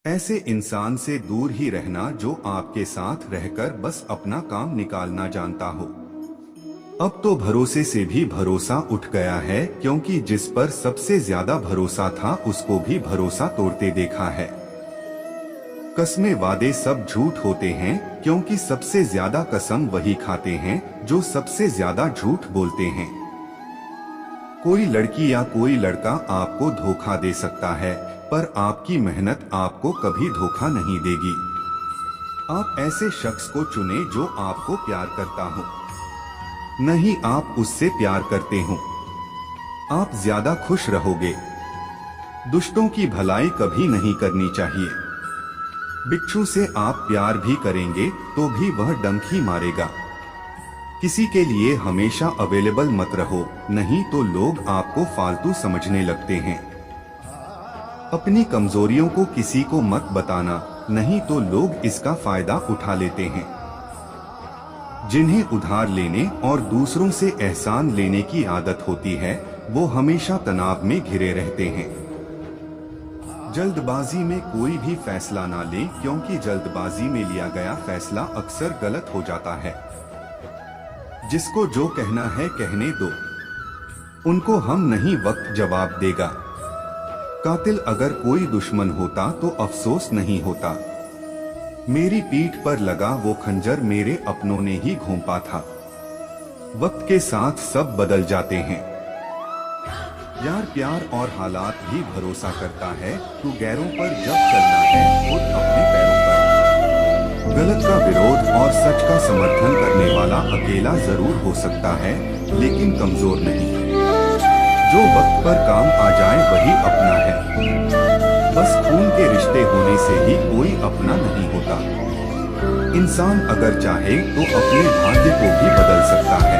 ऐसे इंसान से दूर ही रहना जो आपके साथ रहकर बस अपना काम निकालना जानता हो। अब तो भरोसे से भी भरोसा उठ गया है, क्योंकि जिस पर सबसे ज्यादा भरोसा था उसको भी भरोसा तोड़ते देखा है। कस्में वादे सब झूठ होते हैं, क्योंकि सबसे ज्यादा कसम वही खाते हैं जो सबसे ज्यादा झूठ बोलते हैं। कोई लड़की या कोई लड़का आपको धोखा दे सकता है, पर आपकी मेहनत आपको कभी धोखा नहीं देगी। आप ऐसे शख्स को चुने जो आपको प्यार करता हो, नहीं आप उससे प्यार करते हो। आप ज्यादा खुश रहोगे। दुष्टों की भलाई कभी नहीं करनी चाहिए। बिच्छू से आप प्यार भी करेंगे तो भी वह डंक ही मारेगा। किसी के लिए हमेशा अवेलेबल मत रहो, नहीं तो लोग आपको फालतू समझने लगते हैं। अपनी कमजोरियों को किसी को मत बताना, नहीं तो लोग इसका फायदा उठा लेते हैं। जिन्हें उधार लेने और दूसरों से एहसान लेने की आदत होती है, वो हमेशा तनाव में घिरे रहते हैं। जल्दबाजी में कोई भी फैसला ना लें, क्योंकि जल्दबाजी में लिया गया फैसला अक्सर गलत हो जाता है। जिसको जो कहना है कहने दो, उनको हम नहीं वक्त जवाब देगा। कातिल अगर कोई दुश्मन होता तो अफसोस नहीं होता। मेरी पीठ पर लगा वो खंजर मेरे अपनों ने ही घोंपा था। वक्त के साथ सब बदल जाते हैं यार। प्यार और हालात भी भरोसा करता है। तू गैरों पर जब चलना है खुद अपने पैरों पर। गलत का विरोध और सच का समर्थन करने वाला अकेला जरूर हो सकता है, लेकिन कमजोर नहीं। जो वक्त पर काम आ जाए वही अपना है। बस खून के रिश्ते होने से ही कोई अपना नहीं होता। इंसान अगर चाहे तो अपने भाग्य को भी बदल सकता है,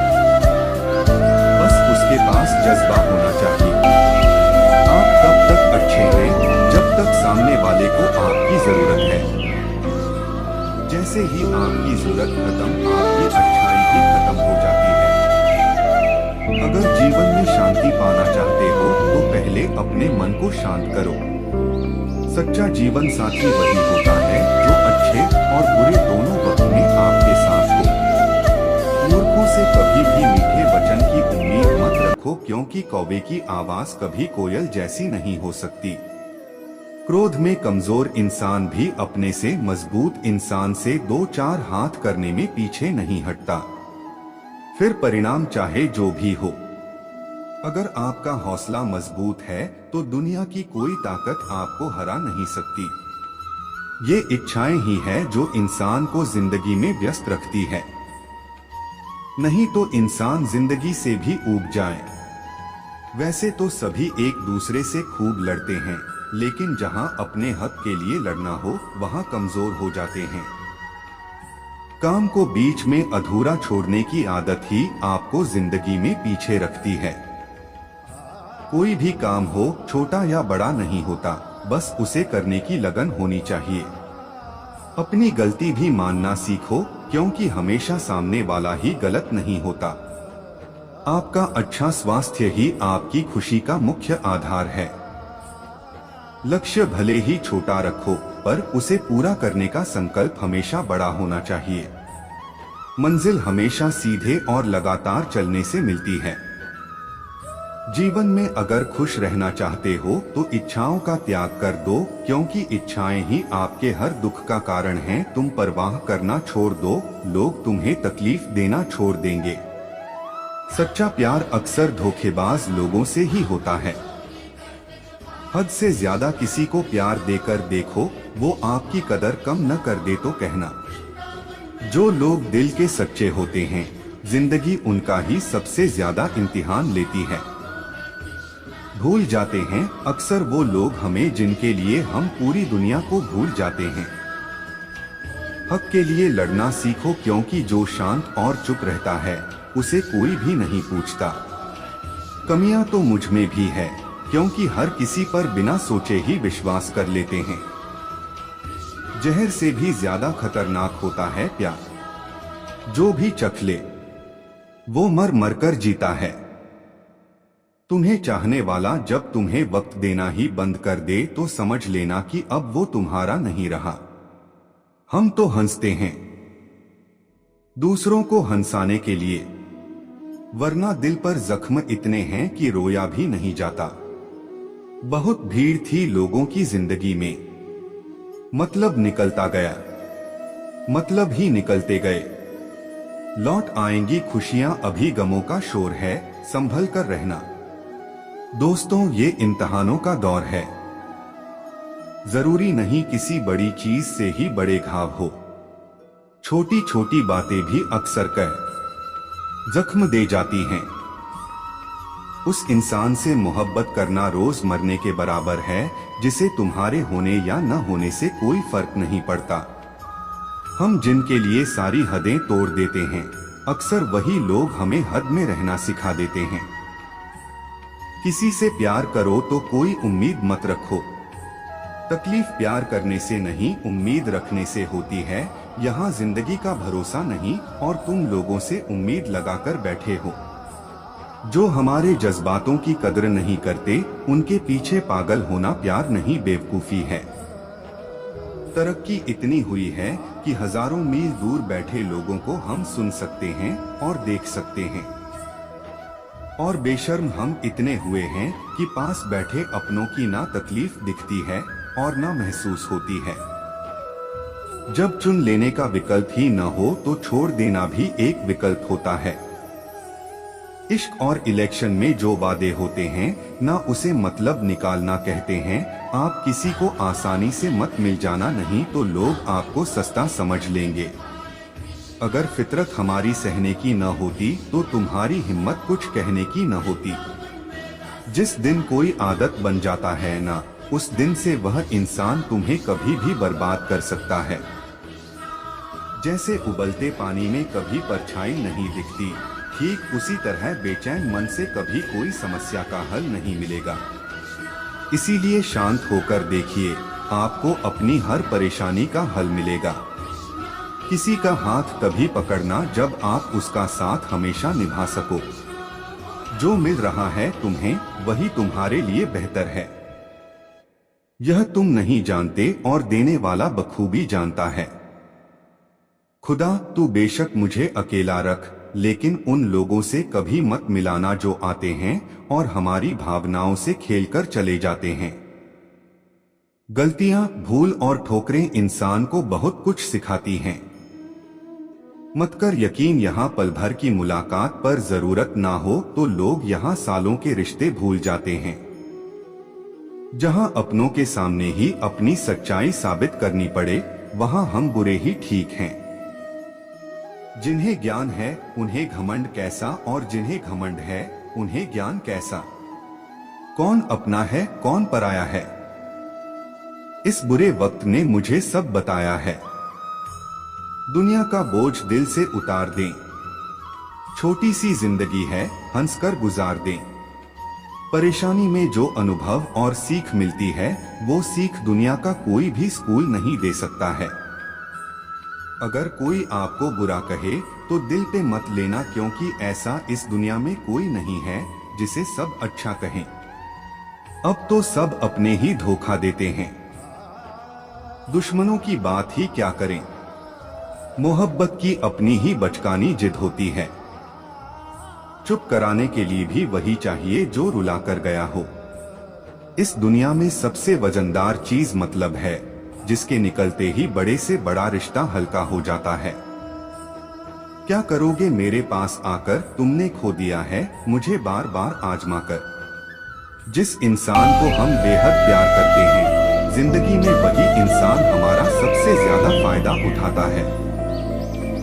बस उसके पास जज्बा होना चाहिए। आप तब तक अच्छे हैं जब तक सामने वाले को आपकी जरूरत है। जैसे ही आपकी जरूरत खत्म, आपकी अच्छाई भी खत्म हो जाती है। अगर जीवन में शांति पाना चाहते हो तो पहले अपने मन को शांत करो। सच्चा जीवन साथी वही होता है जो अच्छे और बुरे दोनों वक्त में आपके साथ हो। मूर्खों से कभी भी मीठे वचन की उम्मीद मत रखो, क्योंकि कौवे की आवाज कभी कोयल जैसी नहीं हो सकती। क्रोध में कमजोर इंसान भी अपने से मजबूत इंसान से दो चार हाथ करने में पीछे नहीं हटता, फिर परिणाम चाहे जो भी हो। अगर आपका हौसला मजबूत है तो दुनिया की कोई ताकत आपको हरा नहीं सकती। ये इच्छाएं ही है जो इंसान को जिंदगी में व्यस्त रखती है, नहीं तो इंसान जिंदगी से भी ऊब जाए। वैसे तो सभी एक दूसरे से खूब लड़ते हैं, लेकिन जहां अपने हक के लिए लड़ना हो वहां कमजोर हो जाते हैं। काम को बीच में अधूरा छोड़ने की आदत ही आपको जिंदगी में पीछे रखती है। कोई भी काम हो, छोटा या बड़ा नहीं होता, बस उसे करने की लगन होनी चाहिए। अपनी गलती भी मानना सीखो, क्योंकि हमेशा सामने वाला ही गलत नहीं होता। आपका अच्छा स्वास्थ्य ही आपकी खुशी का मुख्य आधार है। लक्ष्य भले ही छोटा रखो, पर उसे पूरा करने का संकल्प हमेशा बड़ा होना चाहिए। मंजिल हमेशा सीधे और लगातार चलने से मिलती है। जीवन में अगर खुश रहना चाहते हो तो इच्छाओं का त्याग कर दो, क्योंकि इच्छाएं ही आपके हर दुख का कारण हैं। तुम परवाह करना छोड़ दो, लोग तुम्हें तकलीफ देना छोड़ देंगे। सच्चा प्यार अक्सर धोखेबाज लोगों से ही होता है। हद से ज्यादा किसी को प्यार देकर देखो, वो आपकी कदर कम न कर दे तो कहना। जो लोग दिल के सच्चे होते हैं, जिंदगी उनका ही सबसे ज्यादा इम्तिहान लेती है। भूल जाते हैं अक्सर वो लोग हमें जिनके लिए हम पूरी दुनिया को भूल जाते हैं। हक के लिए लड़ना सीखो, क्योंकि जो शांत और चुप रहता है उसे कोई भी नहीं पूछता। कमियां तो मुझ में भी है, क्योंकि हर किसी पर बिना सोचे ही विश्वास कर लेते हैं। जहर से भी ज्यादा खतरनाक होता है प्यार। जो भी चख ले वो मर मर कर जीता है। तुम्हें चाहने वाला जब तुम्हें वक्त देना ही बंद कर दे तो समझ लेना कि अब वो तुम्हारा नहीं रहा। हम तो हंसते हैं दूसरों को हंसाने के लिए, वरना दिल पर जख्म इतने हैं कि रोया भी नहीं जाता। बहुत भीड़ थी लोगों की जिंदगी में, मतलब निकलता गया, मतलब ही निकलते गए। लौट आएंगी खुशियां, अभी गमों का शोर है, संभल कर रहना। दोस्तों, ये इम्तिहानों का दौर है। जरूरी नहीं किसी बड़ी चीज से ही बड़े घाव हो। छोटी छोटी बातें भी अक्सर जख्म दे जाती हैं। उस इंसान से मोहब्बत करना रोज मरने के बराबर है, जिसे तुम्हारे होने या न होने से कोई फर्क नहीं पड़ता। हम जिनके लिए सारी हदें तोड़ देते हैं, अक्सर वही लोग हमें हद में रहना सिखा देते हैं। किसी से प्यार करो तो कोई उम्मीद मत रखो। तकलीफ प्यार करने से नहीं, उम्मीद रखने से होती है। यहाँ जिंदगी का भरोसा नहीं और तुम लोगों से उम्मीद लगाकर बैठे हो। जो हमारे जज्बातों की कदर नहीं करते, उनके पीछे पागल होना प्यार नहीं, बेवकूफी है। तरक्की इतनी हुई है कि हजारों मील दूर बैठे लोगों को हम सुन सकते हैं और देख सकते हैं। और बेशर्म हम इतने हुए हैं कि पास बैठे अपनों की ना तकलीफ दिखती है और ना महसूस होती है। जब चुन लेने का विकल्प ही न हो तो छोड़ देना भी एक विकल्प होता है। इश्क और इलेक्शन में जो वादे होते हैं, ना उसे मतलब निकालना कहते हैं। आप किसी को आसानी से मत मिल जाना, नहीं तो लोग आपको सस्ता समझ लेंगे। अगर फितरत हमारी सहने की न होती तो तुम्हारी हिम्मत कुछ कहने की न होती। जिस दिन कोई आदत बन जाता है ना, उस दिन से वह इंसान तुम्हें कभी भी बर्बाद कर सकता है। जैसे उबलते पानी में कभी परछाई नहीं दिखती, ठीक उसी तरह बेचैन मन से कभी कोई समस्या का हल नहीं मिलेगा। इसीलिए शांत होकर देखिए, आपको अपनी हर परेशानी का हल मिलेगा। किसी का हाथ तभी पकड़ना जब आप उसका साथ हमेशा निभा सको। जो मिल रहा है तुम्हें, वही तुम्हारे लिए बेहतर है। यह तुम नहीं जानते और देने वाला बखूबी जानता है। खुदा, तू बेशक मुझे अकेला रख, लेकिन उन लोगों से कभी मत मिलाना जो आते हैं और हमारी भावनाओं से खेलकर चले जाते हैं। गलतियां, भूल और ठोकरें इंसान को बहुत कुछ सिखाती हैं। मत कर यकीन, यहाँ पल भर की मुलाकात पर जरूरत ना हो तो लोग यहाँ सालों के रिश्ते भूल जाते हैं। जहाँ अपनों के सामने ही अपनी सच्चाई साबित करनी पड़े, वहाँ हम बुरे ही ठीक हैं। जिन्हें ज्ञान है उन्हें घमंड कैसा, और जिन्हें घमंड है उन्हें ज्ञान कैसा। कौन अपना है कौन पराया है, इस बुरे वक्त ने मुझे सब बताया है। दुनिया का बोझ दिल से उतार दें, छोटी सी जिंदगी है, हंसकर गुजार दें। परेशानी में जो अनुभव और सीख मिलती है, वो सीख दुनिया का कोई भी स्कूल नहीं दे सकता है। अगर कोई आपको बुरा कहे तो दिल पे मत लेना, क्योंकि ऐसा इस दुनिया में कोई नहीं है जिसे सब अच्छा कहें। अब तो सब अपने ही धोखा देते हैं। दुश्मनों की बात ही क्या करें, मोहब्बत की अपनी ही बचकानी जिद होती है। चुप कराने के लिए भी वही चाहिए जो रुला कर गया हो। इस दुनिया में सबसे वजनदार चीज मतलब है, जिसके निकलते ही बड़े से बड़ा रिश्ता हल्का हो जाता है। क्या करोगे मेरे पास आकर, तुमने खो दिया है मुझे बार बार आजमा कर। जिस इंसान को हम बेहद प्यार करते हैं, जिंदगी में वही इंसान हमारा सबसे ज्यादा फायदा उठाता है,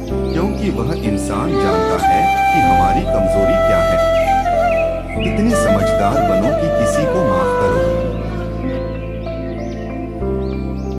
क्योंकि वह इंसान जानता है कि हमारी कमजोरी क्या है। इतने समझदार बनो कि किसी को